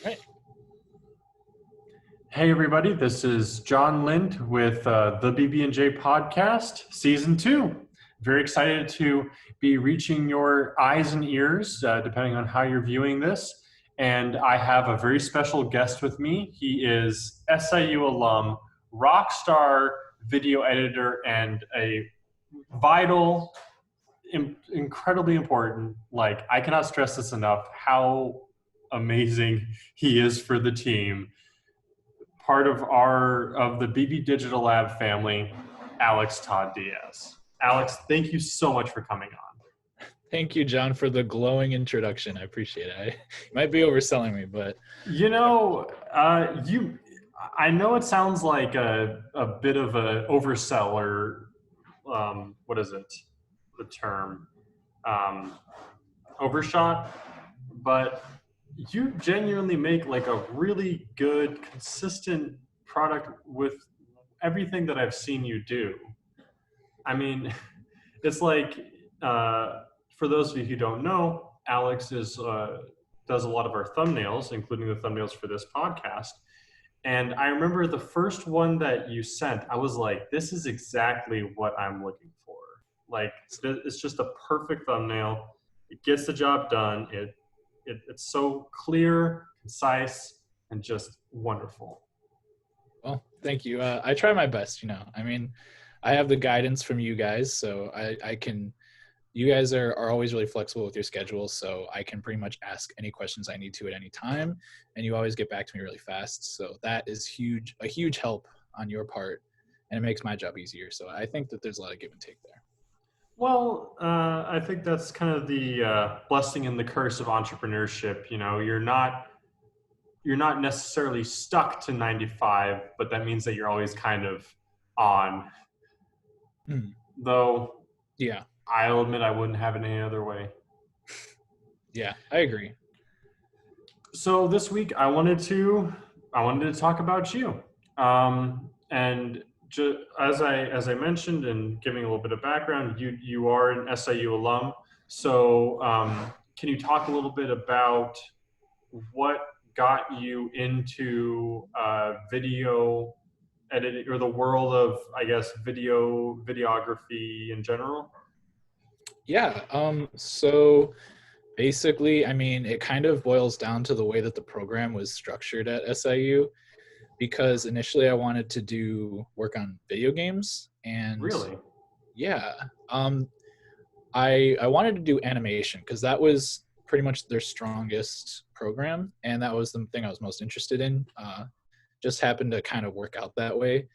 Right. Hey everybody, this is John Lind with the BB&J Podcast, Season 2. Very excited to be reaching your eyes and ears, depending on how you're viewing this. And I have a very special guest with me. He is SIU alum, rock star video editor, and a vital, incredibly important, I cannot stress this enough, how amazing he is for the team. Part of the BB Digital Lab family, Alex Todd Diaz. Alex, thank you so much for coming on. Thank you, John, for the glowing introduction. I appreciate it. You might be overselling me, but I know it sounds like a bit of an overseller. What is it? The term overshot, but you genuinely make like a really good, consistent product with everything that I've seen you do. I mean, it's like, for those of you who don't know, Alex does a lot of our thumbnails, including the thumbnails for this podcast. And I remember the first one that you sent, I was like, this is exactly what I'm looking for. Like, it's just a perfect thumbnail. It gets the job done. It's so clear, concise, and just wonderful. well, thank you. I try my best, I mean, I have the guidance from you guys, so I can, you guys are always really flexible with your schedules, so I can pretty much ask any questions I need to at any time, and you always get back to me really fast. So that is a huge help on your part, and it makes my job easier. So I think that there's a lot of give and take there. Well, I think that's kind of the blessing and the curse of entrepreneurship. You're not necessarily stuck to 9 to 5, but that means that you're always kind of on. Though, yeah, I'll admit I wouldn't have it any other way. Yeah, I agree. So this week I wanted to talk about you, and as I mentioned, and giving a little bit of background, you are an SIU alum. So can you talk a little bit about what got you into video editing, or the world of, I guess, videography in general? Yeah. So basically, I mean, it kind of boils down to the way that the program was structured at SIU, because initially I wanted to do work on video games, and Really? yeah, I wanted to do animation because that was pretty much their strongest program, and that was the thing I was most interested in. Just happened to kind of work out that way.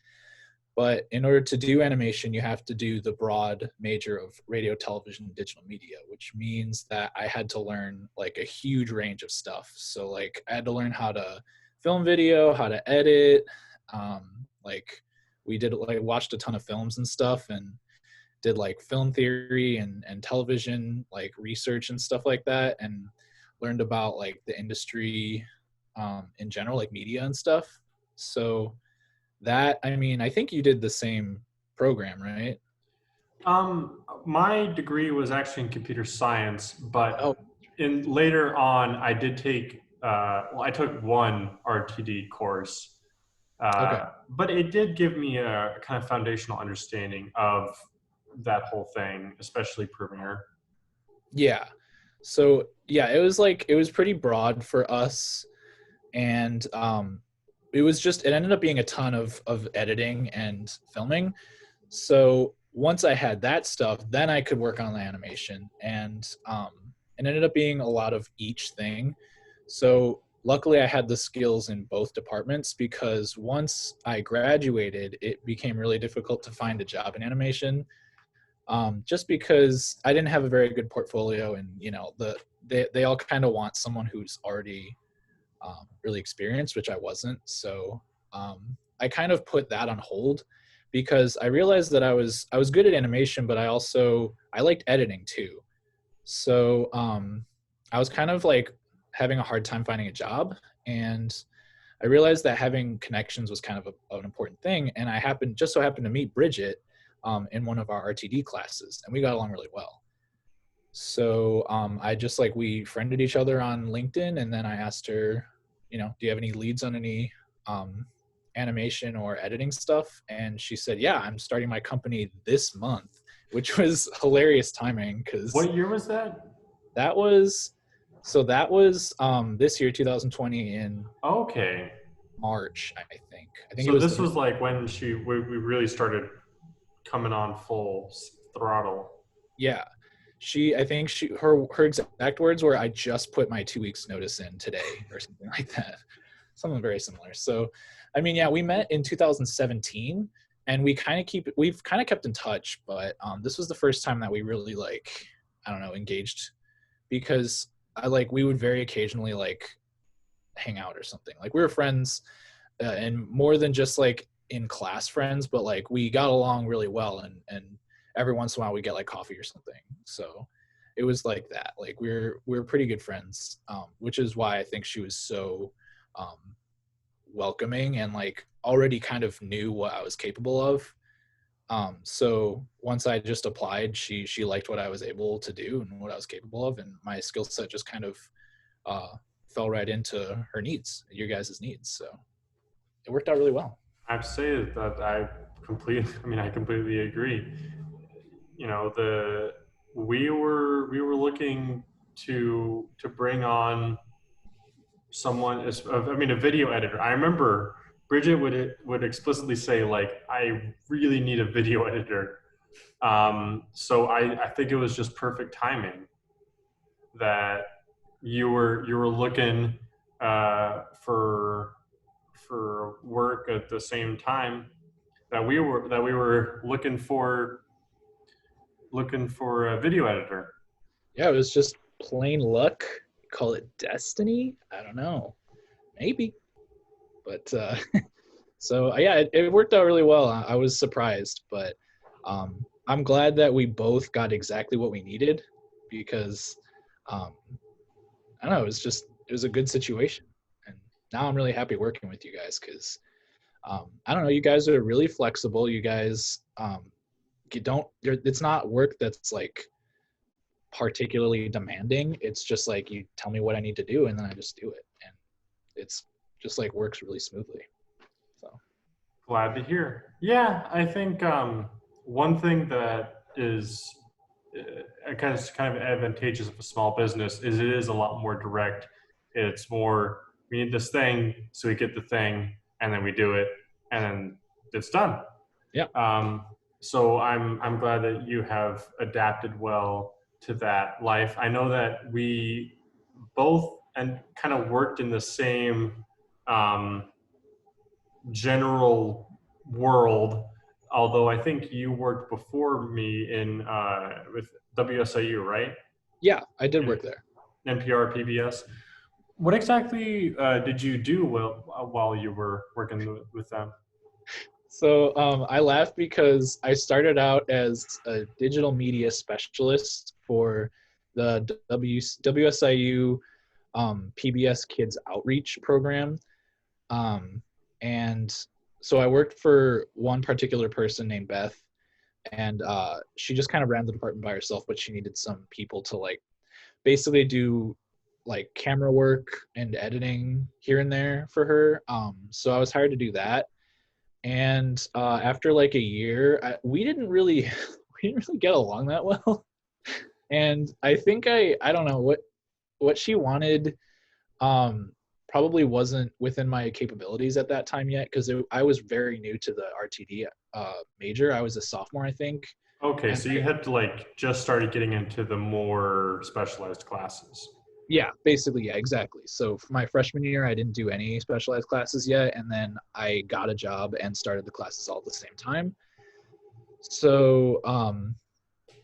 But in order to do animation, you have to do the broad major of radio, television, and digital media, which means that I had to learn like a huge range of stuff. So like I had to learn how to film video, how to edit. Like we did like watched a ton of films and stuff, and did like film theory and television like research and stuff like that, and learned about like the industry in general, like media and stuff. So that, I mean, I think you did the same program, right? My degree was actually in computer science, but later on, I did take. I took one RTD course, Okay. but it did give me a kind of foundational understanding of that whole thing, especially Premiere. Yeah. So yeah, it was pretty broad for us, and it ended up being a ton of editing and filming. So once I had that stuff, then I could work on the animation, and it ended up being a lot of each thing. So luckily I had the skills in both departments, because once I graduated, it became really difficult to find a job in animation, just because I didn't have a very good portfolio, and they all kind of want someone who's already really experienced, which I wasn't. So I kind of put that on hold, because I realized that I was good at animation, but I liked editing too. So I was kind of like having a hard time finding a job, and I realized that having connections was kind of an important thing. And I just so happened to meet Bridget in one of our RTD classes, and we got along really well. So I just we friended each other on LinkedIn, and then I asked her, do you have any leads on any animation or editing stuff? And she said, yeah, I'm starting my company this month, which was hilarious timing because What year was that? that was this year, 2020, in Okay. March, I think. It So was this was like when we really started coming on full throttle. yeah. I think her exact words were, I just put my 2 weeks notice in today or something like that. Something very similar. So, I mean, yeah, we met in 2017 and we've kind of kept in touch, but this was the first time that we really I don't know, engaged, because we would very occasionally hang out or something. Like we were friends and more than just in class friends, but we got along really well, and every once in a while we get coffee or something. So it was like that. We're pretty good friends, which is why I think she was so welcoming and already kind of knew what I was capable of. So once I just applied, she liked what I was able to do and what I was capable of, and my skill set just kind of fell right into her needs, your guys' needs. So it worked out really well. I have to say that I completely agree. We were looking to bring on someone, a video editor. I remember Bridget would explicitly say I really need a video editor. So I think it was just perfect timing that you were looking for work at the same time that we were looking for a video editor. Yeah, it was just plain luck. Call it destiny? I don't know. Maybe. But so yeah, it worked out really well. I was surprised, but I'm glad that we both got exactly what we needed, because I don't know, it was a good situation. And now I'm really happy working with you guys because I don't know, you guys are really flexible. You guys it's not work that's particularly demanding. It's just you tell me what I need to do and then I just do it, and it's just works really smoothly. So Glad to hear. Yeah, I think one thing that is kind of advantageous of a small business is it is a lot more direct. It's more, we need this thing, so we get the thing, and then we do it, and then it's done. yeah. So I'm glad that you have adapted well to that life. I know that we both and kind of worked in the same general world, although I think you worked before me in with WSIU, right? Yeah, I did work there. NPR, PBS. What exactly did you do while you were working with them? So I laugh because I started out as a digital media specialist for the WSIU PBS Kids Outreach Program. And so I worked for one particular person named Beth, and she just kind of ran the department by herself, but she needed some people to basically do camera work and editing here and there for her. So I was hired to do that. And after a year, we didn't really get along that well. And I think I don't know what she wanted probably wasn't within my capabilities at that time yet, because I was very new to the RTD major. I was a sophomore, I think. Okay, and so you had to just started getting into the more specialized classes. Yeah, basically, yeah, exactly. So for my freshman year, I didn't do any specialized classes yet, and then I got a job and started the classes all at the same time. So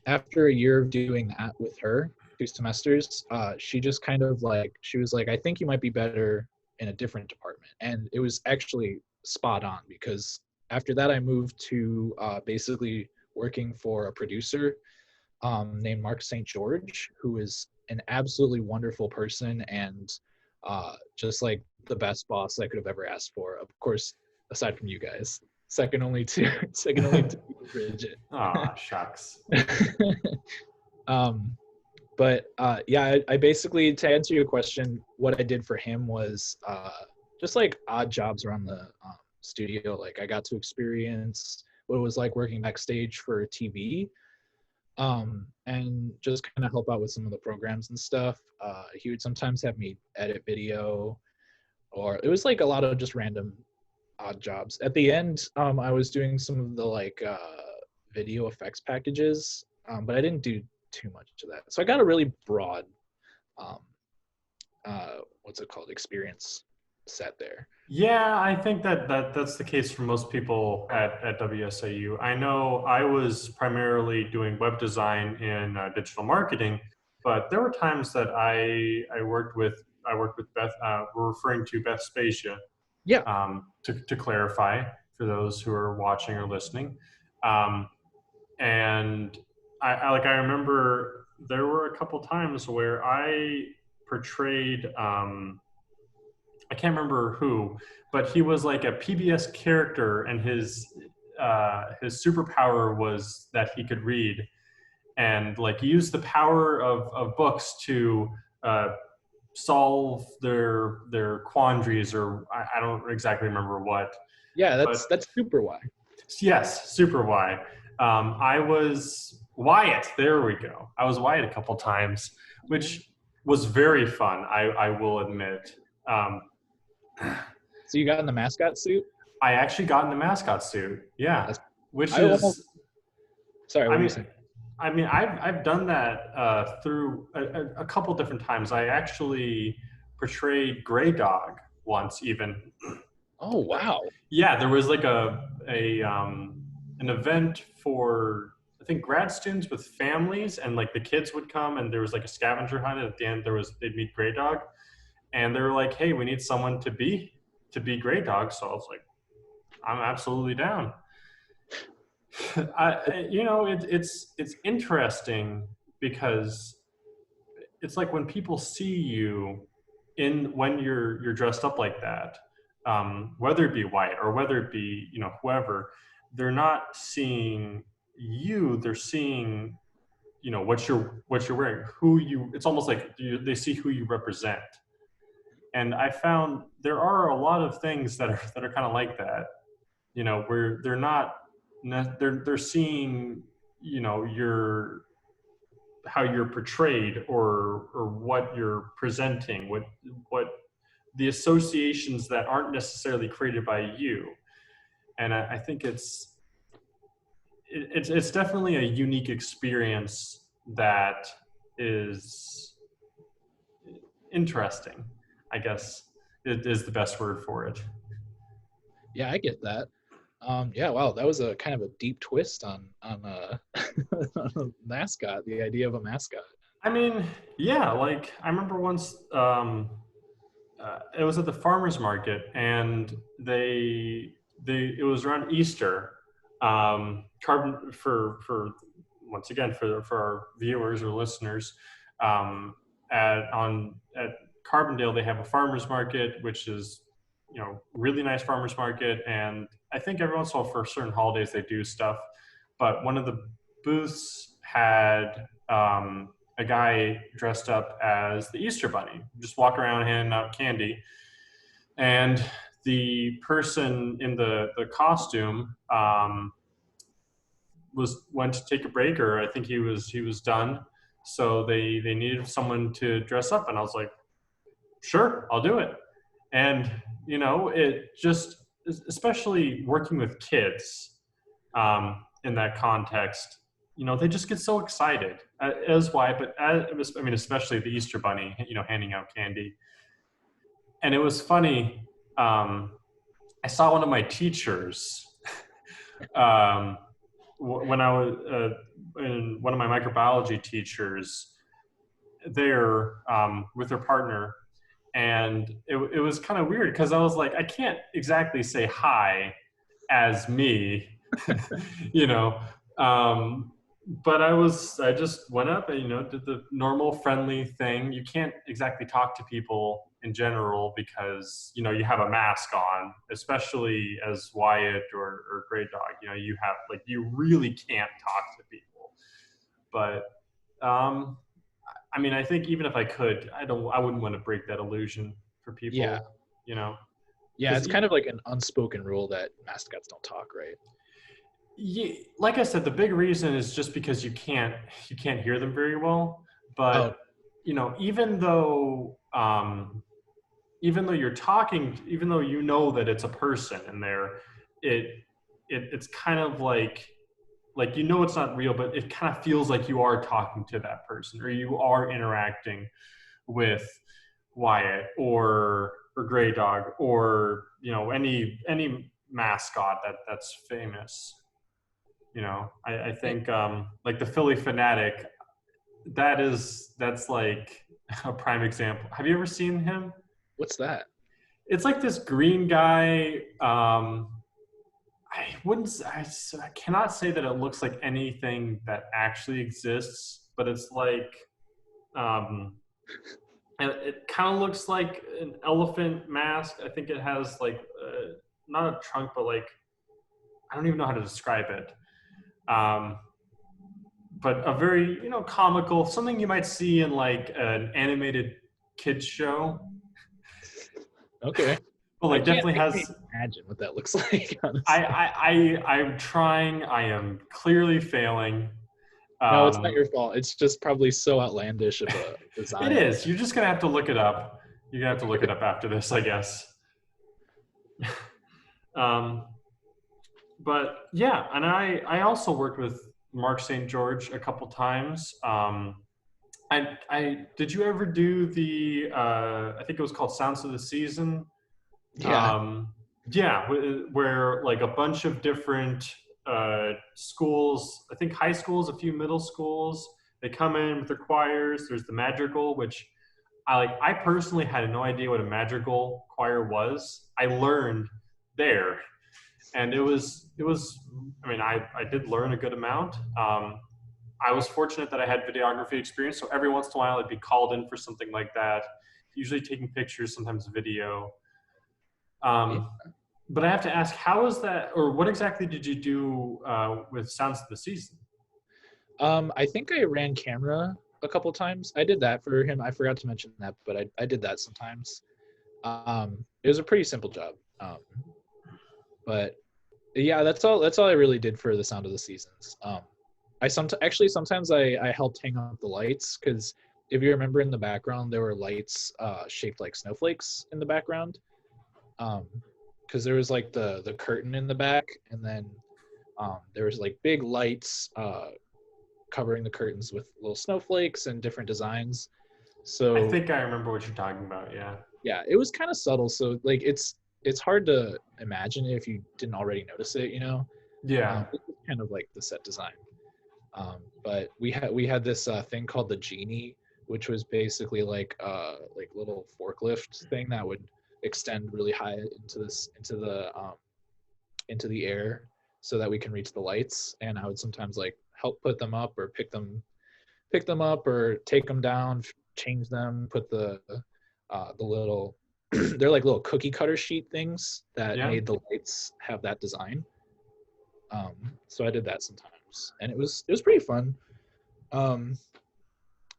after a year of doing that with her, 2 semesters, she just kind of she was like, I think you might be better in a different department. And it was actually spot on, because after that, I moved to basically working for a producer named Mark St. George, who is an absolutely wonderful person and just the best boss I could have ever asked for. Of course, aside from you guys, second only to Bridget. Ah, shucks. But yeah, I basically, to answer your question, what I did for him was just like odd jobs around the studio. Like I got to experience what it was like working backstage for TV, and just kind of help out with some of the programs and stuff. He would sometimes have me edit video, or it was like a lot of just random odd jobs. At the end, I was doing some of the like video effects packages, but I didn't do too much of that. So I got a really broad, um, what's it called, experience set there. Yeah, I think that's the case for most people at WSAU. I know I was primarily doing web design in digital marketing, but there were times that I worked with Beth. We're referring to Beth Spacia, Yeah, to clarify for those who are watching or listening. Um, and I remember there were a couple times where I portrayed. I can't remember who, but he was like a PBS character, and his superpower was that he could read and like use the power of books to solve their quandaries, or I don't exactly remember what. yeah, But that's super why. yes, super Y. I was Wyatt. There we go. I was Wyatt a couple times, which was very fun. I will admit. So you got in the mascot suit? I actually got in the mascot suit. Yeah, That's, which I is. almost, sorry, what I were you mean, saying? I've done that through a couple different times. I actually portrayed Grey Dog once, even. Oh wow. Yeah, there was like an event for I think grad students with families, and like the kids would come, and there was like a scavenger hunt. And at the end, they'd meet Grey Dog, and they were like, "Hey, we need someone to be Grey Dog." So I was like, "I'm absolutely down." It's interesting because it's like when people see you in when you're dressed up like that, whether it be white or whether it be whoever, they're not seeing you. They're seeing what you're wearing, who you. It's almost like they see who you represent. And I found there are a lot of things that are kind of like that. Where they're not they're seeing your how you're portrayed or what you're presenting, what the associations that aren't necessarily created by you. And I think it's definitely a unique experience that is interesting, I guess it is the best word for it. Yeah, I get that. Yeah, wow, that was a kind of a deep twist on on a mascot, the idea of a mascot. I mean, yeah, like I remember once it was at the farmers market, and they it was around Easter. Carbon for once again for our viewers or listeners, at Carbondale they have a farmers market, which is really nice farmers market, and I think every once in a while for certain holidays they do stuff. But one of the booths had a guy dressed up as the Easter Bunny, just walk around handing out candy. And the person in the costume went to take a break, or I think he was done. So they needed someone to dress up, and I was like, sure, I'll do it. And it just, especially working with kids in that context, they just get so excited, as why, but I mean, especially the Easter Bunny, handing out candy. And it was funny. I saw one of my teachers um, when I was in one of my microbiology teachers there with her partner. And it was kind of weird because I was like, I can't exactly say hi as me, you know. But I just went up and, did the normal friendly thing. You can't exactly talk to people in general because, you have a mask on, especially as Wyatt or Grey Dog, you have you really can't talk to people. But I mean, I think even if I could, I wouldn't want to break that illusion for people, Yeah. you know? Yeah, it's kind of like an unspoken rule that mascots don't talk, right? Yeah, like I said, the big reason is just because you can't hear them very well. Oh, But you know, even though you're talking, even though you know that it's a person in there, it's kind of like you know it's not real, but it kind of feels like you are talking to that person or you are interacting with Wyatt or Grey Dog or you know any mascot that's famous. You know, I think like the Philly Fanatic, that's like a prime example. Have you ever seen him? what's that? It's like this green guy. I wouldn't. I cannot say that it looks like anything that actually exists, but it's like um, it kind of looks like an elephant mask. I think it has like not a trunk, but like I don't even know how to describe it. Um, but a very comical, something you might see in like an animated kids show. Okay. But I like can't definitely has. imagine what that looks like, I honestly. I I'm trying. I am clearly failing. No, it's not Um, your fault. It's just probably so outlandish of a it design. is. You're just gonna have to look it up. You're gonna have to look it up after this, I guess. um, but yeah, and I also worked with Mark St. George a couple times. I did you ever do the I think it was called Sounds of the Season? Yeah. Um, yeah, where like a bunch of different schools, I think high schools, a few middle schools, they come in with their choirs. There's the madrigal, which I personally had no idea what a madrigal choir was. I learned there, and it was. I mean, I did learn a good amount. I was fortunate that I had videography experience, so every once in a while I'd be called in for something like that. Usually taking pictures, sometimes video. Yeah. Um, but I have to ask, how is that, or what exactly did you do with Sounds of the Season? I think I ran camera a couple times. I did that for him. I forgot to mention that, but I did that sometimes. It was a pretty simple job. But yeah, that's all I really did for the Sound of the Seasons. Sometimes I helped hang up the lights because if you remember in the background there were lights shaped like snowflakes in the background. Because there was like the curtain in the back, and then there was like big lights covering the curtains with little snowflakes and different designs. I So think I remember what you're talking about. Yeah. yeah, it was kind of subtle. So like it's hard to imagine if you didn't already notice it, you know. Yeah. It's kind of like the set design. But we had this thing called the genie, which was basically like little forklift thing that would extend really high into the air so that we can reach the lights. And I would sometimes like help put them up or pick them up or take them down, change them, put the little they're like little cookie cutter sheet things that Yeah. made the lights have that design. So I did that sometimes, and it was pretty fun. Um,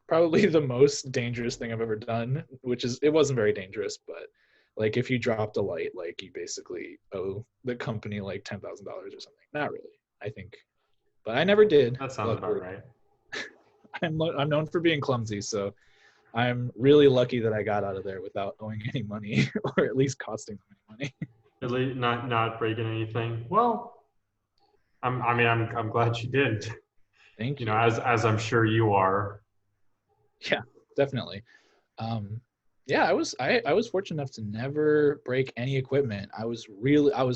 Probably the most dangerous thing I've ever done, which is it wasn't very dangerous, but like if you dropped a light, like you basically owe the company like $10,000 or something. Not really, I think, but I never did. That sounds about Luckily, right. I'm known for being clumsy, so I'm really lucky that I got out of there without owing any money, or at least costing them any money. At least not breaking anything. Well, I'm glad you did. Thank You know, you. as I'm sure you are. Yeah, definitely. Um, yeah, I was fortunate enough to never break any equipment. I was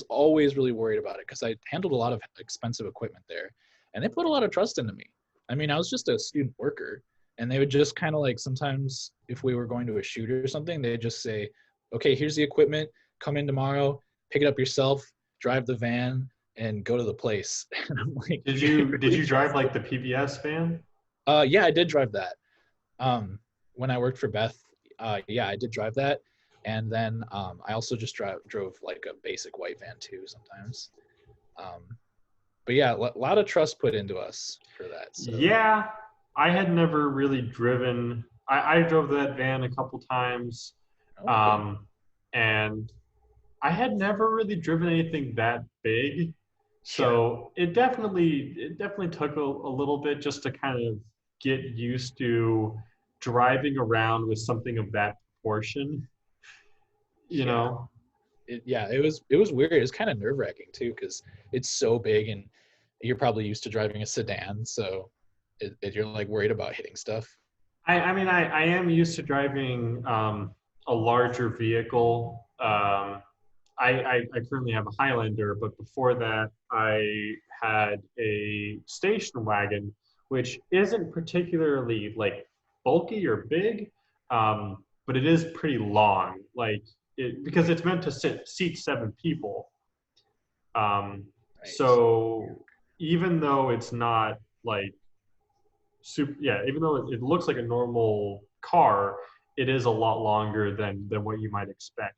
always really worried about it because I handled a lot of expensive equipment there, and they put a lot of trust into me. I mean, I was just a student worker, and they would just kind of like sometimes if we were going to a shoot or something, they'd just say, "Okay, here's the equipment. Come in tomorrow, pick it up yourself, drive the van, and go to the place." And I'm like, Did "You you did really you drive trust like me?" the PBS van? Yeah, I did drive that. When I worked for Beth, yeah, I did drive that, and then I also just drove like a basic white van too sometimes. Um, but yeah, a lot of trust put into us for that. So Yeah. I had never really driven. I drove that van a couple times, Okay. and I had never really driven anything that big. Yeah. So it definitely took a little bit just to kind of get used to driving around with something of that proportion, you Yeah. know. It was weird. It was kind of nerve wracking too because it's so big and you're probably used to driving a sedan, so you're like worried about hitting stuff. I mean, I am used to driving a larger vehicle. I currently have a Highlander, but before that, I had a station wagon, which isn't particularly like bulky or big, but it is pretty long. Because it's meant to seat 7 people. Nice. So even though it's not like super, yeah, even though it looks like a normal car, it is a lot longer than what you might expect.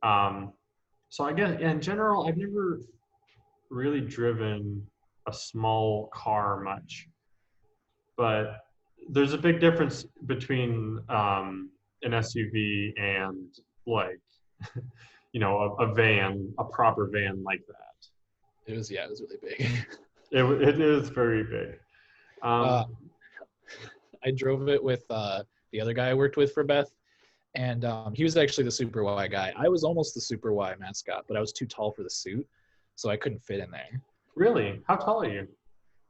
Um, so I guess in general, I've never really driven a small car much, but there's a big difference between an SUV and like a van, a proper van like that. It was really big. It is very big. uh, Um, I drove it with the other guy I worked with for Beth, and he was actually the Super Y guy. I was almost the Super Y mascot, but I was too tall for the suit, so I couldn't fit in there. Really, how tall are you?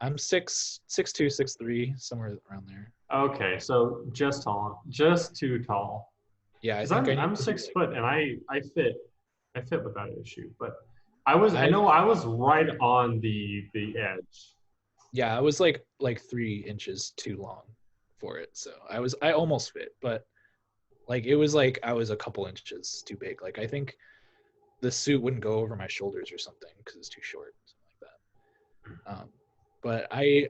I'm 6'2", 6'3", somewhere around there. Okay, so just tall, just too tall. Yeah, I Because think I need I'm to be 6 foot and I fit without issue. But I I know I was right on the edge. yeah, I was like 3 inches too long for it, so I almost fit, but like it was like I was a couple inches too big. Like I think the suit wouldn't go over my shoulders or something because it's too short, something like that. But I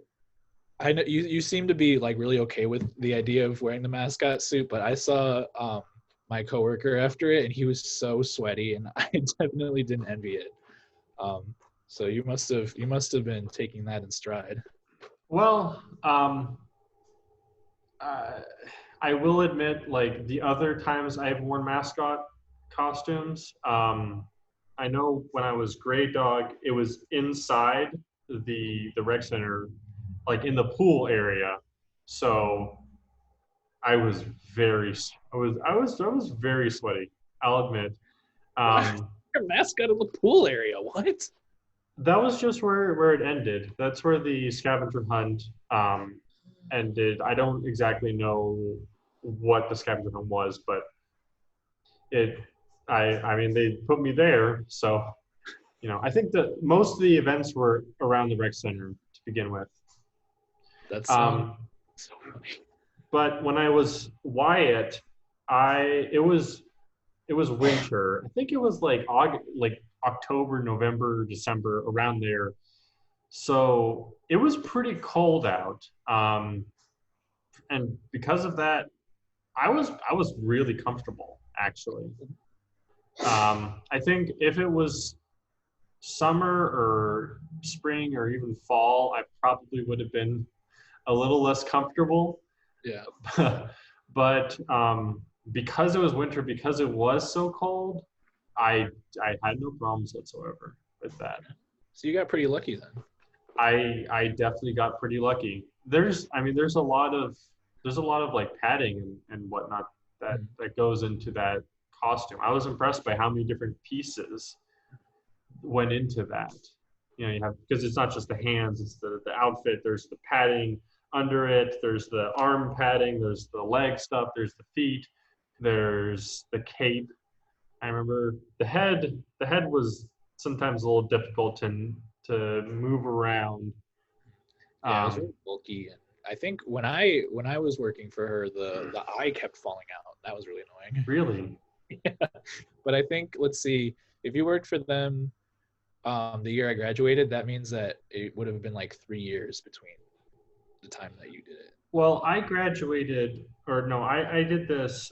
know you seem to be like really okay with the idea of wearing the mascot suit, but I saw my coworker after it, and he was so sweaty, and I definitely didn't envy it. Um, so you must have been taking that in stride. Well, uh, I will admit, like the other times I've worn mascot costumes, I know when I was Grey Dog, it was inside the rec center, like in the pool area. So I was I was very sweaty. I'll admit. What? Um, A mascot of the pool area? What? that was just where it ended. That's where the scavenger hunt ended. I don't exactly know what the scavenger hunt was, but it. I mean they put me there, so I think that most of the events were around the rec center to begin with. That sounds Um, so funny. but when I was Wyatt, I it was winter. I think it was like October, November, December, around there. So it was pretty cold out, and because of that, I was really comfortable actually. I think if it was summer or spring or even fall, I probably would have been a little less comfortable. Yeah. But because it was winter, because it was so cold, I I had no problems whatsoever with that. So you got pretty lucky then. I definitely got pretty lucky. I mean, there's a lot of like padding and whatnot that goes into that costume. I was impressed by how many different pieces went into that. You have because it's not just the hands, it's the outfit. There's the padding under it. There's the arm padding. There's the leg stuff. There's the feet. There's the cape. I remember the head. The head was sometimes a little difficult to move around. Yeah, it was really Um, bulky, and I think when I was working for her, the eye kept falling out. That was really annoying. really, Yeah. But I think let's see, if you worked for them the year I graduated, that means that it would have been like 3 years between the time that you did it. well, I graduated, or no, I did this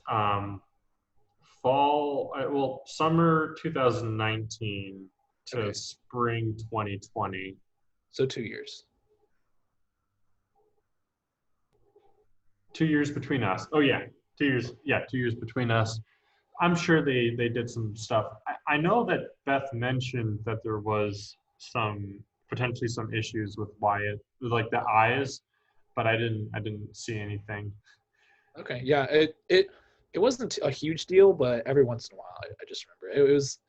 summer 2019 to Okay, spring 2020. so 2 years. 2 years between us. Oh yeah, 2 years. Yeah, 2 years between us. I'm sure they did some stuff. I know that Beth mentioned that there was potentially some issues with Wyatt, with like the eyes, but I didn't see anything. Okay, yeah, it wasn't a huge deal, but every once in a while, I just remember it was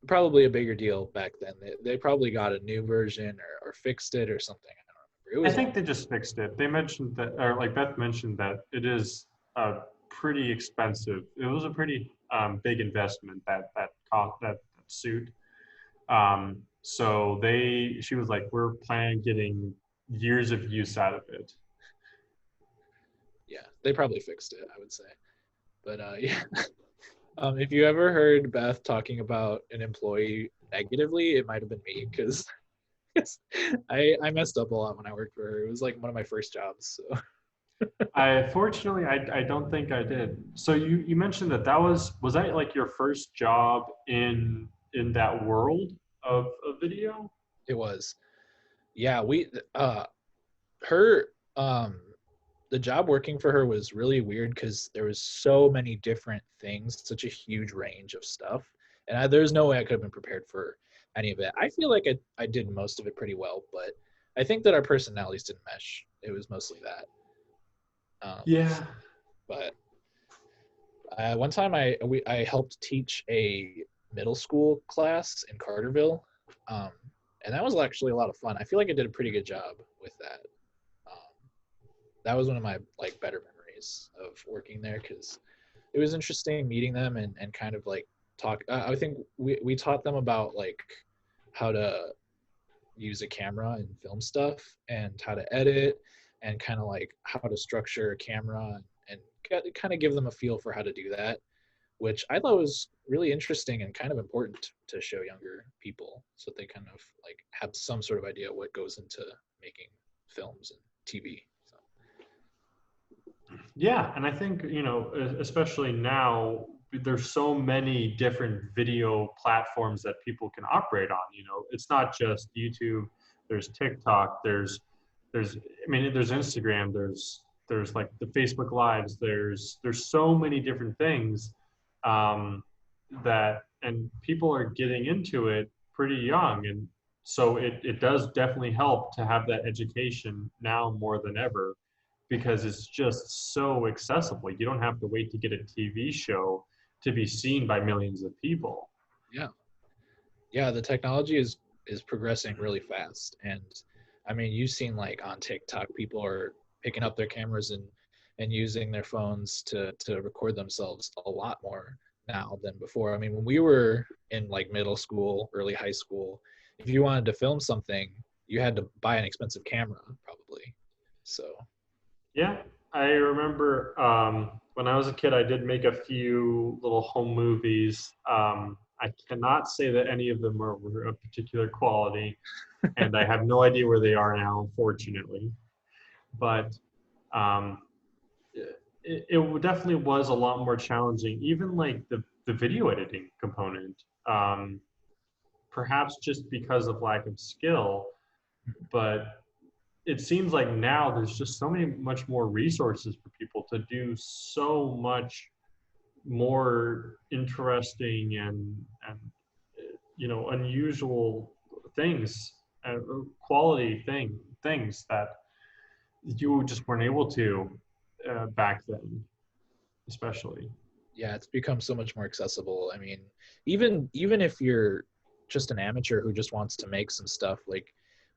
probably a bigger deal back then. They probably got a new version or fixed it or something. I don't remember. It I was think long. they just fixed it. They mentioned that, or like Beth mentioned that it is pretty expensive. It was a pretty big investment that suit. So she was like, we're planning getting years of use out of it. Yeah, they probably fixed it, I would say. But yeah, if you ever heard Beth talking about an employee negatively, it might have been me because I messed up a lot when I worked for her. It was like one of my first jobs. So I don't think I did. So you mentioned that was that like your first job in that world of video? it was. Yeah, we her the job working for her was really weird because there was so many different things, such a huge range of stuff, and there's no way I could have been prepared for any of it. I feel like I did most of it pretty well, but I think that our personalities didn't mesh. It was mostly that. Um, Yeah. but one time I helped teach a middle school class in Carterville, um, and that was actually a lot of fun. I feel like I did a pretty good job with that. Um, that was one of my like better memories of working there because it was interesting meeting them and kind of like talk. I think we taught them about like how to use a camera and film stuff and how to edit and kind of like how to structure a camera and kind of give them a feel for how to do that, which I thought was really interesting and kind of important to show younger people so they kind of like have some sort of idea what goes into making films and TV. So. Yeah, and I think, especially now, there's so many different video platforms that people can operate on. It's not just YouTube. There's TikTok. There's Instagram. There's like the Facebook Lives. There's so many different things um, and people are getting into it pretty young, and so it does definitely help to have that education now more than ever because it's just so accessible. You don't have to wait to get a TV show to be seen by millions of people. Yeah, yeah, the technology is progressing really fast, and I mean, you've seen like on TikTok, people are picking up their cameras and using their phones to record themselves a lot more now than before. I mean, when we were in like middle school, early high school, if you wanted to film something, you had to buy an expensive camera, probably. So Yeah, I remember when I was a kid, I did make a few little home movies. I cannot say that any of them were of particular quality, and I have no idea where they are now, unfortunately. But um, it definitely was a lot more challenging, even like the video editing component. Perhaps just because of lack of skill, but it seems like now there's just much more resources for people to do so much more interesting and unusual things, quality things that you just weren't able to back then, especially. yeah, it's become so much more accessible. I mean, even if you're just an amateur who just wants to make some stuff, like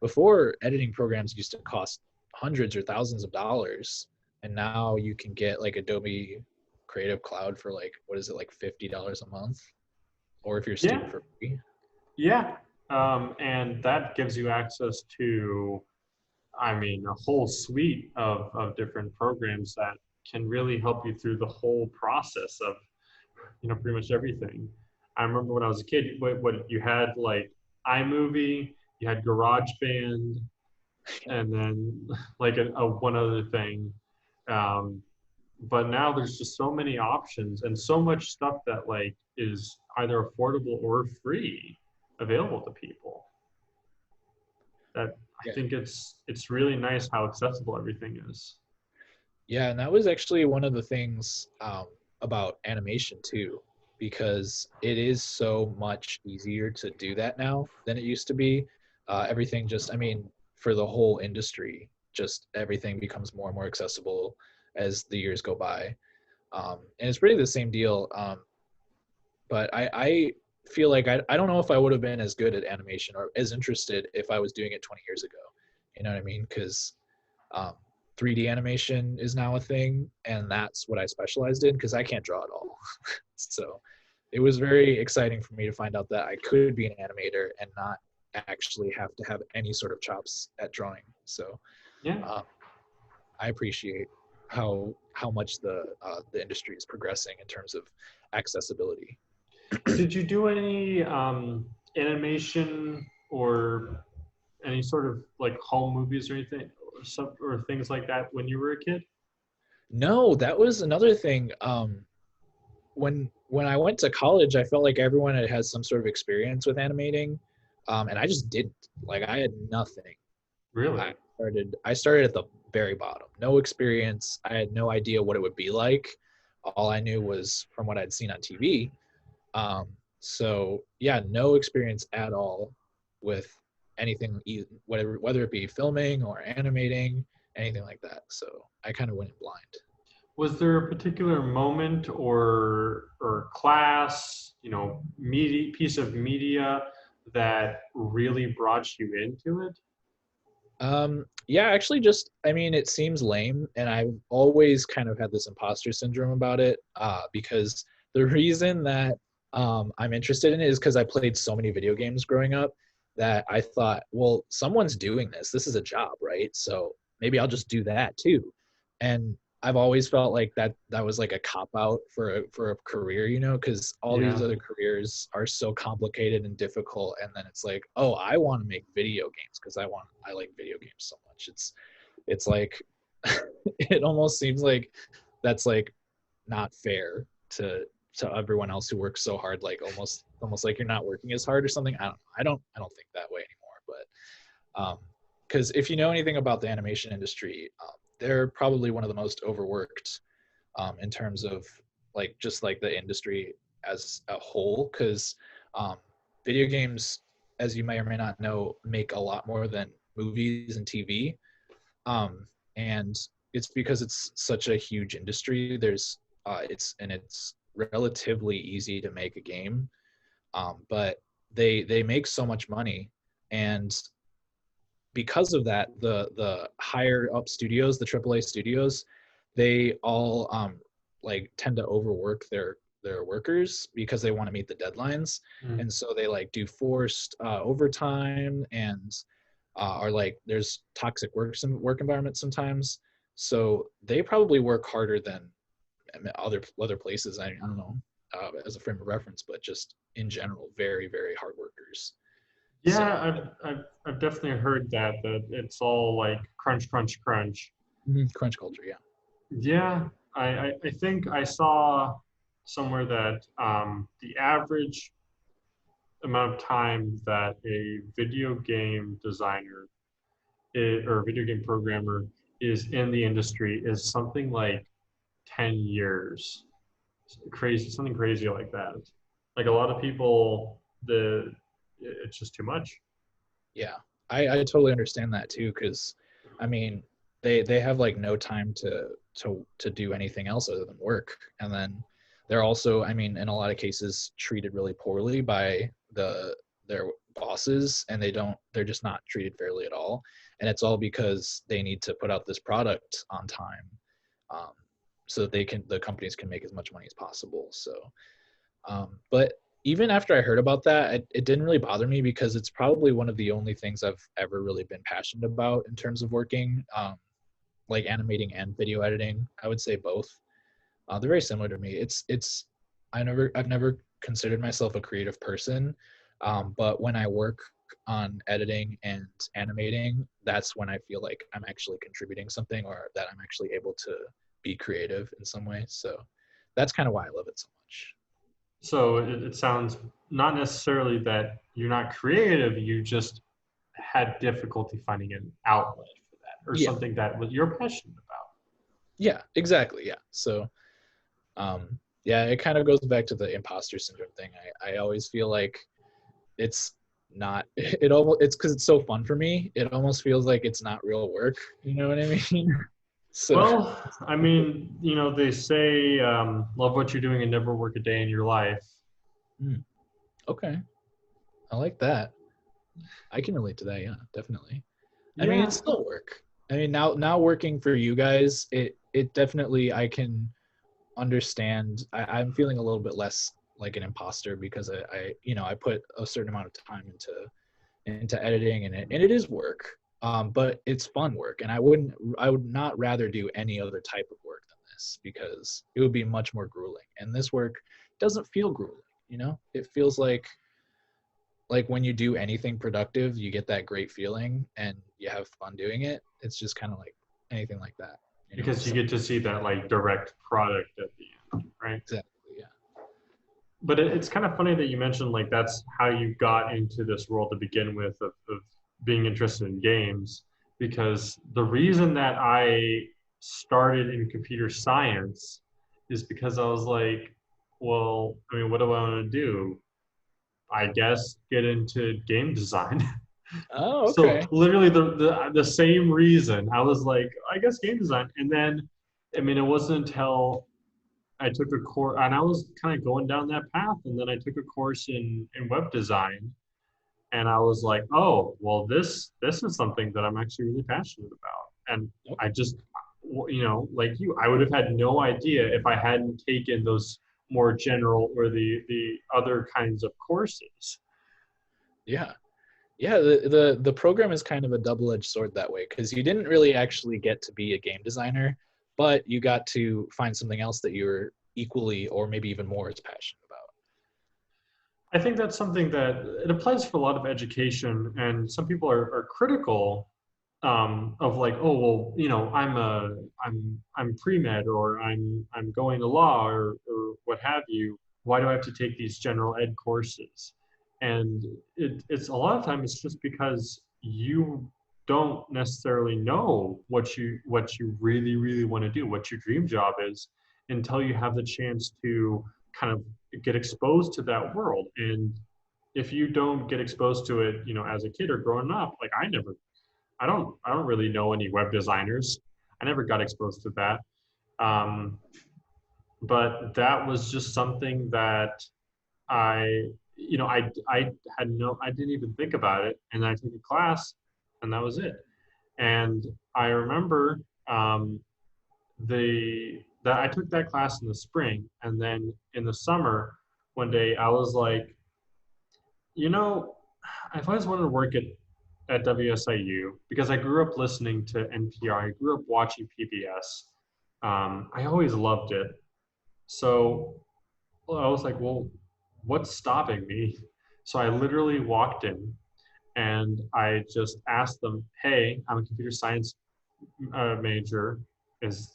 before editing programs used to cost hundreds or thousands of dollars, and now you can get like Adobe Creative Cloud for like what is it, like $50 a month, or if you're a Yeah, student for free. yeah, and that gives you access to, a whole suite of different programs that can really help you through the whole process of, pretty much everything. I remember when I was a kid, what you had like iMovie, you had GarageBand, and then like a one other thing. Um, but now there's just so many options and so much stuff that like is either affordable or free available to people that I Yeah, think it's really nice how accessible everything is. Yeah, and that was actually one of the things about animation too, because it is so much easier to do that now than it used to be. Everything just, I mean, for the whole industry, just everything becomes more and more accessible as the years go by. And it's really the same deal. But I feel like I don't know if I would have been as good at animation or as interested if I was doing it 20 years ago. You know what I mean? Because um, 3D animation is now a thing, and that's what I specialized in because I can't draw at all. So it was very exciting for me to find out that I could be an animator and not actually have to have any sort of chops at drawing. So Yeah. um, I appreciate how much the industry is progressing in terms of accessibility. Did you do any animation or any sort of like home movies or anything, or things like that when you were a kid? No, that was another thing. When I went to college, I felt like everyone had had some sort of experience with animating, and I just didn't. Like I had nothing. I Really? started at the very bottom. No experience. I had no idea what it would be like. All I knew was from what I'd seen on TV. Um, so yeah, no experience at all with anything, whether it be filming or animating, anything like that. So I kind of went in blind. Was there a particular moment or class, media piece of media that really brought you into it? Yeah, actually, just I mean, it seems lame, and I've always kind of had this imposter syndrome about it, because the reason that I'm interested in it is because I played so many video games growing up that I thought, well, someone's doing this. This is a job, right? So maybe I'll just do that too. And I've always felt like that was like a cop out for a career, because all these Yeah. other careers are so complicated and difficult. And then it's like, oh, I want to make video games because I like video games so much. It's like it almost seems like that's like not fair to everyone else who works so hard, like almost like you're not working as hard or something. I don't think that way anymore. But because if you know anything about the animation industry, they're probably one of the most overworked in terms of like just like the industry as a whole. Because um, video games, as you may or may not know, make a lot more than movies and TV, and it's because it's such a huge industry. It's relatively easy to make a game, but they make so much money, and because of that, the higher up studios, the AAA studios, they all like tend to overwork their workers because they want to meet the deadlines, Mm. and so they like do forced overtime and are like there's toxic work environments sometimes. So they probably work harder than other places. I don't know as a frame of reference, but just in general, very very hard workers. Yeah, So I've definitely heard that it's all like crunch, crunch, crunch. crunch culture, yeah. Yeah, I think I saw somewhere that the average amount of time that a video game designer or video game programmer is in the industry is something like 10 years. Crazy, something crazy like that. Like a lot of people, it's just too much. Yeah, I totally understand that too, because I mean they have like no time to do anything else other than work, and then they're also, I mean, in a lot of cases treated really poorly by their bosses, and they're just not treated fairly at all, and it's all because they need to put out this product on time, um, so that the companies can make as much money as possible. So but even after I heard about that, it didn't really bother me because it's probably one of the only things I've ever really been passionate about in terms of working, like animating and video editing. I would say both. They're very similar to me. I've never considered myself a creative person, but when I work on editing and animating, that's when I feel like I'm actually contributing something or that I'm actually able to be creative in some way. So that's kind of why I love it so much. So it sounds not necessarily that you're not creative, you just had difficulty finding an outlet for that or Yeah. something that was you're passionate about. Yeah, exactly. Yeah. So, yeah, it kind of goes back to the imposter syndrome thing. I always feel like it's not, it's because it's so fun for me. It almost feels like it's not real work. You know what I mean? So, Well, I mean, they say, love what you're doing and never work a day in your life. okay. I like that. I can relate to that. Yeah, definitely. I mean, Yeah. it's still work. I mean, now working for you guys, it definitely, I can understand. I'm feeling a little bit less like an imposter because I put a certain amount of time into editing, and it is work. But it's fun work, and I would not rather do any other type of work than this, because it would be much more grueling. And this work doesn't feel grueling. It feels like when you do anything productive, you get that great feeling and you have fun doing it. It's just kind of like anything like that. Because you So get to see that like direct product at the end, right? exactly, yeah. But it's kind of funny that you mentioned like that's how you got into this world to begin with of being interested in games, because the reason that I started in computer science is because I was like, well, I mean, what do I want to do? I guess get into game design. Oh, So okay. literally the same reason. I was like, I guess game design. And then I mean it wasn't until I took a course and I was kind of going down that path, and then I took a course in web design, and I was like, oh, well this is something that I'm actually really passionate about. And Oh, I just like you, I would have had no idea if I hadn't taken those more general or the other kinds of courses. yeah. Yeah, the program is kind of a double-edged sword that way, because you didn't really actually get to be a game designer, but you got to find something else that you're equally or maybe even more as passionate about. I think that's something that it applies for a lot of education, and some people are critical of like, oh well, I'm pre med, or I'm going to law, or what have you. Why do I have to take these general ed courses? And it's a lot of time it's just because you don't necessarily know what you really want to do, what your dream job is, until you have the chance to kind of get exposed to that world. And if you don't get exposed to it, as a kid or growing up, like I don't really know any web designers. I never got exposed to that. Um, but that was just something that I had I didn't even think about it. And I took a class and that was it. And I remember that I took that class in the spring, and then in the summer, one day I was like, you know, I've always wanted to work at WSIU because I grew up listening to NPR. I grew up watching PBS. I always loved it. So I was like, well, what's stopping me? So I literally walked in and I just asked them, hey, I'm a computer science major. Is,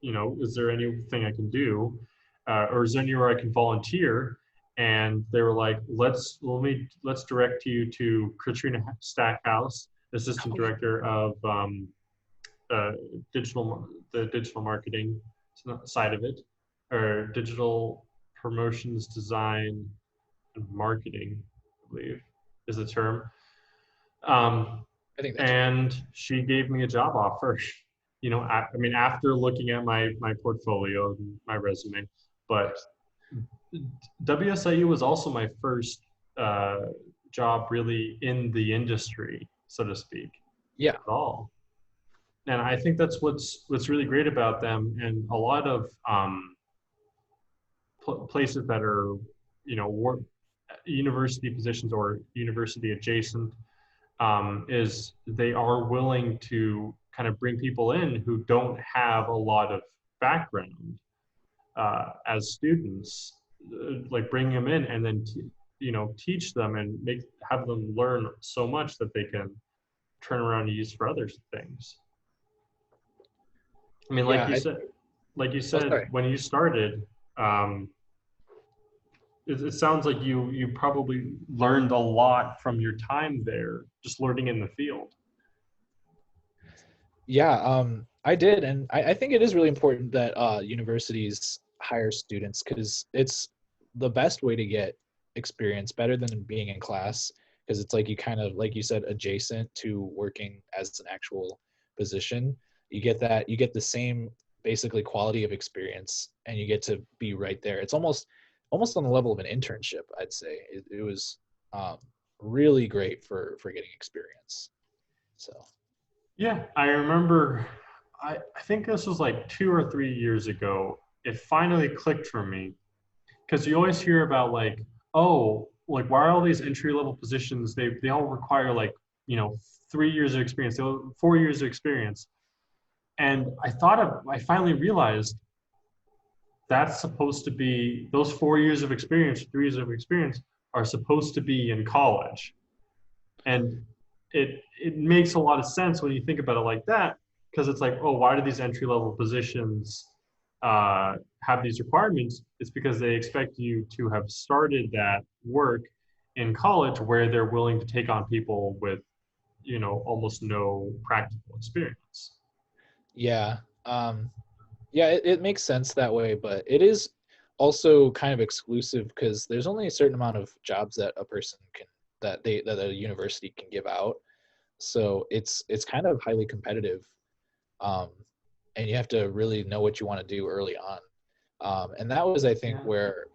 is there anything I can do? Or is there anywhere I can volunteer? And they were like, let's direct you to Katrina Stackhouse, assistant Oh, director of uh, the digital marketing side of it, or digital promotions design and marketing, I believe is the term. Um, I think that's right. and she gave me a job offer. I mean, after looking at my portfolio, and my resume, but WSIU was also my first uh, job really in the industry, so to speak, Yeah. at all. And I think that's what's really great about them, and a lot of places that are, university positions or university adjacent, is they are willing to kind of bring people in who don't have a lot of background as students, like bring them in and then teach them and have them learn so much that they can turn around and use for other things. I mean, Yeah. like you Oh, said sorry. when you started, um, it sounds like you probably learned a lot from your time there, just learning in the field. Yeah. I did, and I think it is really important that universities hire students because it's the best way to get experience, better than being in class. Because it's like you kind of, like you said, adjacent to working as an actual position. You get that, you get the same basically quality of experience, and you get to be right there. It's almost on the level of an internship, I'd say. It was um, really great for getting experience. So Yeah, I remember, I think this was like 2 or 3 years ago. It finally clicked for me because you always hear about like, oh, like why are all these entry level positions? They all require like, you know, 3 years of experience, 4 years of experience. And I finally realized that's supposed to be those 4 years of experience, 3 years of experience are supposed to be in college. And it makes a lot of sense when you think about it like that, because it's like, oh, why do these entry level positions have these requirements? It's because they expect you to have started that work in college where they're willing to take on people with, you know, almost no practical experience. yeah, yeah, it makes sense that way, but it is also kind of exclusive because there's only a certain amount of jobs that a person can that a university can give out. So it's kind of highly competitive, um, and you have to really know what you want to do early on. And that was, I think, Yeah. where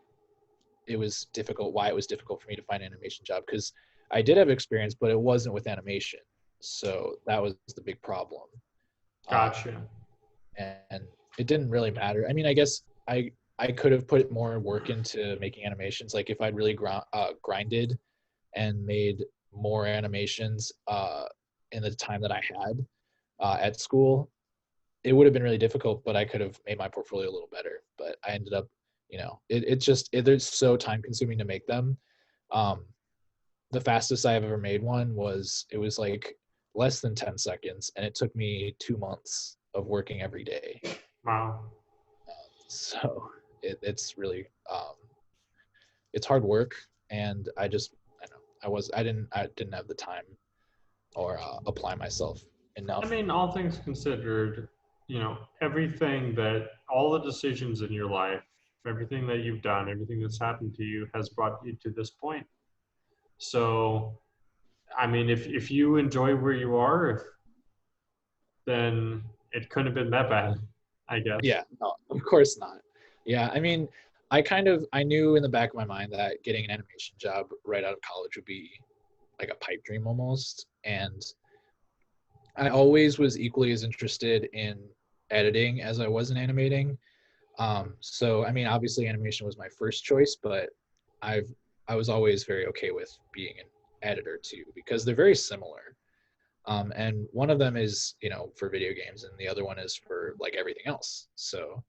it was difficult. Why it was difficult for me to find an animation job because I did have experience, but it wasn't with animation. So that was the big problem. Um, Gotcha. and it didn't really matter. I mean, I guess I could have put more work into making animations. Like if I'd really grinded and made more animations in the time that I had at school, it would have been really difficult. But I could have made my portfolio a little better. But I ended up, they're so time consuming to make them. Um, the fastest I've ever made one it was like less than 10 seconds, and it took me 2 months of working every day. Wow. So it's really it's hard work, and I don't know I didn't have the time or apply myself I enough. mean, all things considered, you know, everything that, all the decisions in your life, everything that you've done, everything that's happened to you has brought you to this point. So, I mean, if you enjoy where you are, then it couldn't have been that bad, I guess. Yeah, no, of course not. Yeah, I mean, I knew in the back of my mind that getting an animation job right out of college would be like a pipe dream almost, and I always was equally as interested in editing as I was in animating. So I mean, obviously animation was my first choice, but I've I was always very okay with being an editor too because they're very similar. And one of them is, for video games, and the other one is for like everything else. So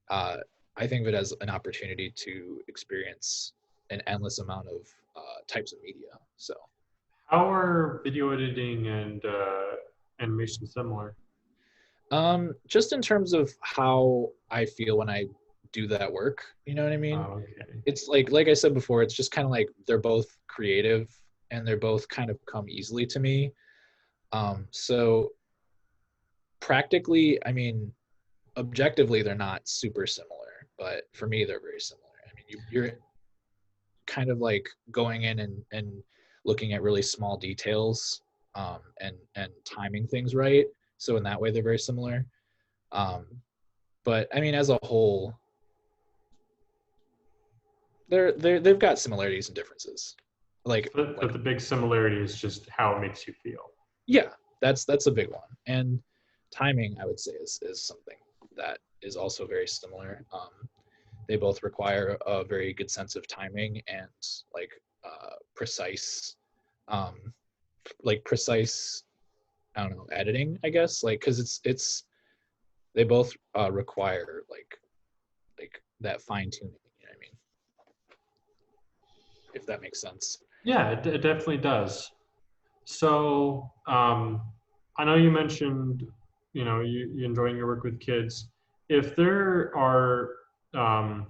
uh, I think of it as an opportunity to experience an endless amount of types of media. So How are video editing and animation similar? just in terms of how I feel when I do that work, you know what I mean? Okay. It's like I said before, it's just kind of like they're both creative and they're both kind of come easily to me. So practically, I mean, objectively, they're not super similar, but for me, they're very similar. I mean, you're kind of like going in and looking at really small details, and timing things right. So in that way, they're very similar. Um, but I mean, as a whole, they've got similarities and differences. Like But the big similarity is just how it makes you feel. yeah, that's a big one. And timing, I would say, is something that is also very similar. They both require a very good sense of timing and like precise, um, precise. I don't know, editing. I guess like because it's they both require like that fine tuning. You know what I mean? If that makes sense. Yeah, it definitely does. So, I know you mentioned, you know, you enjoying your work with kids. If there are um,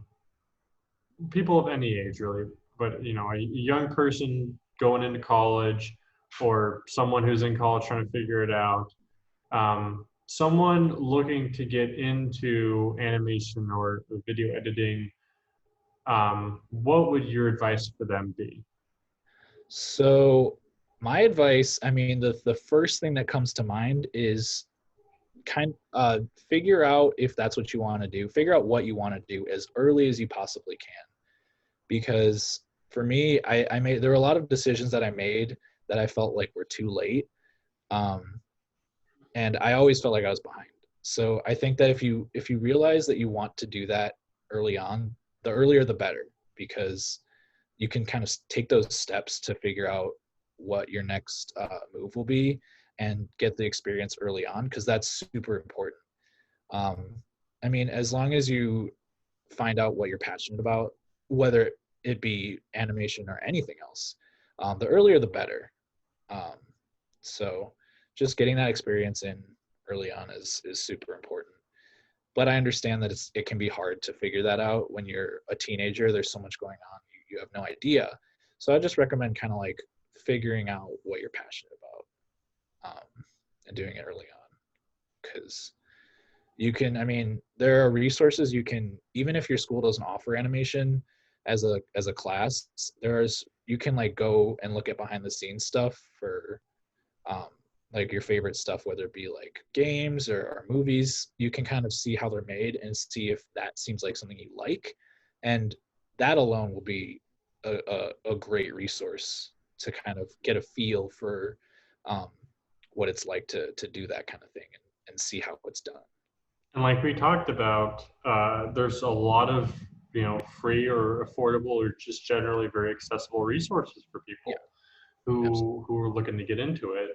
people of any age, really, but you know, a young person going into college, or someone who's in college trying to figure it out, someone looking to get into animation or video editing, what would your advice for them be? So my advice, I mean, the first thing that comes to mind is figure out if that's what you want to do. Figure out what you want to do as early as you possibly can. Because for me, I made there were a lot of decisions that I made that I felt like were too late. Um, and I always felt like I was behind. So I think that if you realize that you want to do that early on, the earlier the better, because you can kind of take those steps to figure out what your next move will be and get the experience early on, because that's super important. Um, I mean, as long as you find out what you're passionate about, whether it be animation or anything else, the earlier the better. Um, so just getting that experience in early on is super important. But I understand that it can be hard to figure that out when you're a teenager. There's so much going on, you have no idea. So I just recommend kind of like figuring out what you're passionate about, and doing it early on, because you can, I mean, there are resources you can, even if your school doesn't offer animation as a class, there's you can like go and look at behind the scenes stuff for um, like your favorite stuff, whether it be like games or movies. You can kind of see how they're made and see if that seems like something you like, and that alone will be a great resource to kind of get a feel for um, what it's like to do that kind of thing, and see how it's done. And like we talked about, there's a lot of free or affordable or just generally very accessible resources for people Yeah, absolutely. who are looking to get into it.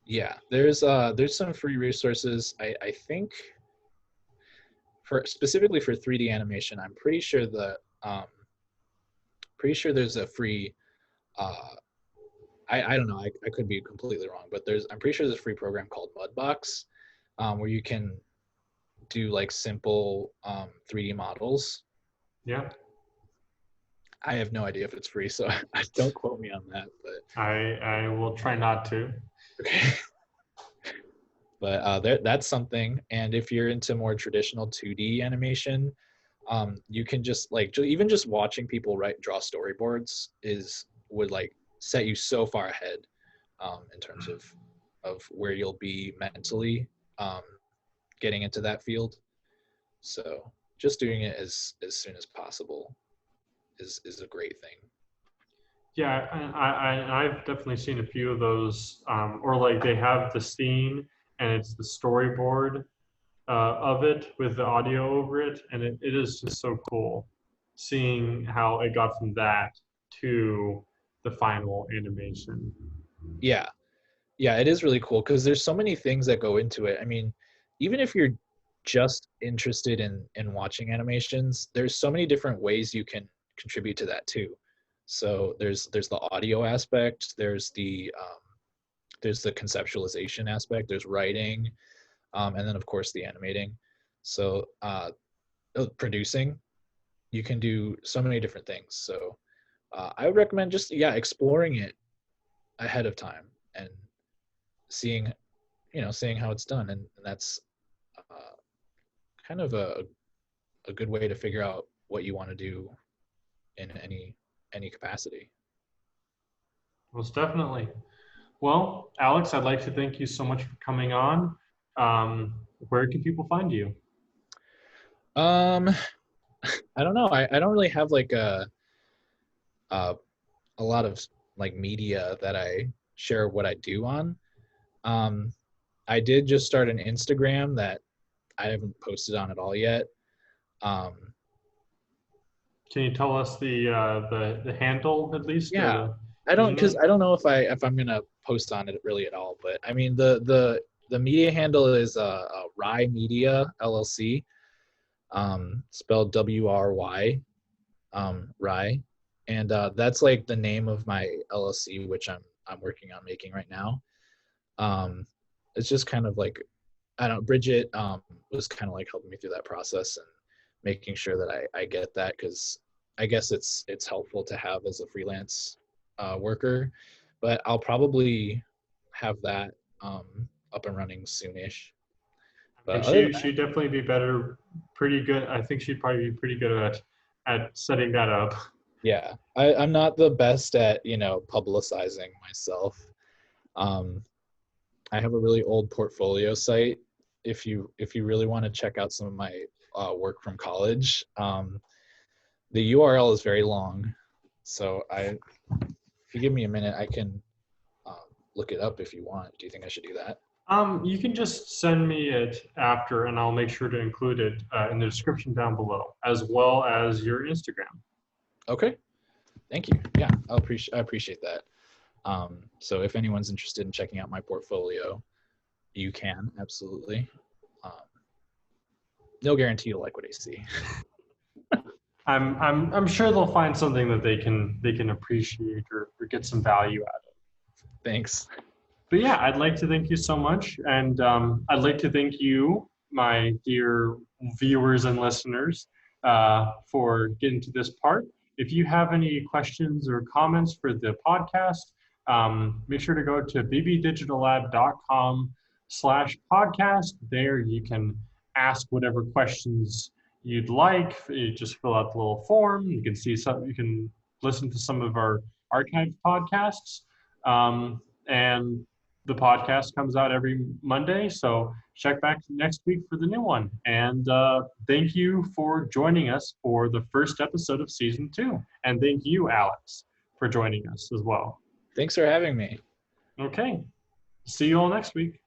Yeah, there's some free resources. I think for specifically for 3D animation, I'm um, pretty sure there's a free. Uh, I don't know. I could be completely wrong, but I'm pretty sure there's a free program called Mudbox, where you can do like simple 3D models. Yeah, I have no idea if it's free, so don't quote me on that. But I will try not to. okay. But that's something. And if you're into more traditional 2D animation, you can just like even just watching people draw storyboards would like set you so far ahead, in terms of where you'll be mentally, um, getting into that field. So just doing it as soon as possible is a great thing. Yeah, I've definitely seen a few of those, or like they have the scene and it's the storyboard of it with the audio over it, and it is just so cool seeing how it got from that to the final animation. Yeah, yeah, it is really cool because there's so many things that go into it. I mean, even if you're just interested in watching animations, there's so many different ways you can contribute to that too. So there's the audio aspect, there's the conceptualization aspect, there's writing, and then of course the animating. So producing, you can do so many different things. So I would recommend just exploring it ahead of time and seeing seeing how it's done, and that's uh, kind of a good way to figure out what you want to do in any capacity. Most definitely. Well, Alex, I'd like to thank you so much for coming on. Where can people find you? um I don't know. I don't really have like uh, a lot of like media that I share what I do on. um I did just start an Instagram that I haven't posted on at all yet. um Can you tell us the handle at least or yeah, the I don't, because username? I don't know if I'm gonna post on it really at all. But I mean, the media handle is Rye Media LLC, spelled WRY, Rye, and that's like the name of my LLC, which I'm working on making right now. Um, it's just kind of like, I don't. Bridget was kind of like helping me through that process and making sure that I get that, because I guess it's helpful to have as a freelance worker. But I'll probably have that. up and running soonish. And But other than she'd definitely be pretty good. I think she'd probably be pretty good at setting that up. yeah, I'm not the best at, publicizing myself. Um, I have a really old portfolio site. If you really want to check out some of my work from college, the URL is very long. So if you give me a minute, I can look it up if you want. Do you think I should do that? You can just send me it after, and I'll make sure to include it in the description down below, as well as your Instagram. Okay. Thank you. Yeah, I appreciate that. So if anyone's interested in checking out my portfolio, you can absolutely. Um, no guarantee you'll like what I see. I'm sure they'll find something that they can appreciate or get some value out of. Thanks. But yeah, I'd like to thank you so much, and I'd like to thank you, my dear viewers and listeners, for getting to this part. If you have any questions or comments for the podcast, make sure to go to bbdigitallab.com/podcast. There you can ask whatever questions you'd like. You just fill out the little form. You can see some. You can listen to some of our archived podcasts, and the podcast comes out every Monday. So check back next week for the new one. And thank you for joining us for the first episode of season 2. And thank you, Alex, for joining us as well. Thanks for having me. Okay. See you all next week.